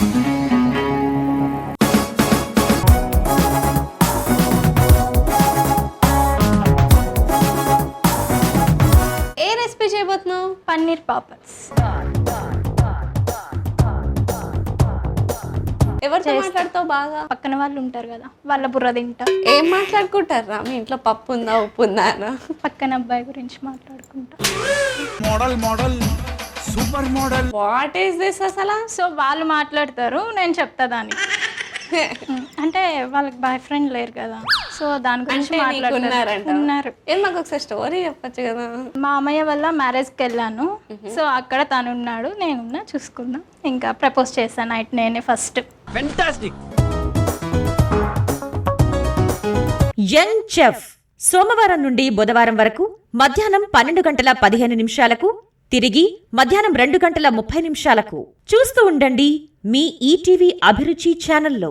ఏ recipe చేయబోతున్నావు? Paneer papads. ఎవరితో మాట్లాడుతావు బాగా? పక్కన వాళ్ళు ఉంటారు కదా, వాళ్ళ బుర్ర తింటా. ఏం మాట్లాడుకుంటారా? మీ ఇంట్లో పప్పు ఉందా ఉప్పు ఉందా అని? పక్కన అబ్బాయి గురించి మాట్లాడుకుంటా. Model model super model. What is this అసలు? సో వాళ్ళు మాట్లాడతారు, నేను చెప్తా దానికి. అంటే వాళ్ళకి బాయ్ ఫ్రెండ్ లేరు కదా, సో దాని గురించి ఉన్నారు. ఏం మాకు ఒకసారి స్టోరీ చెప్పచ్చు కదా? మా అమ్మయ్య వల్ల మ్యారేజ్కి వెళ్ళాను, సో అక్కడ తను ఉన్నాడు, నేనున్నా, చూసుకున్నా. ఇంకా ప్రపోజ్ చేశాను నైట్ నేనే ఫస్ట్. ఫెంటాస్టిక్. యంగ్ చెఫ్ సోమవారం నుండి బుధవారం వరకు మధ్యాహ్నం 12:15 తిరిగి మధ్యాహ్నం 2:30 చూస్తూ ఉండండి మీ ఈటీవీ అభిరుచి ఛానల్లో.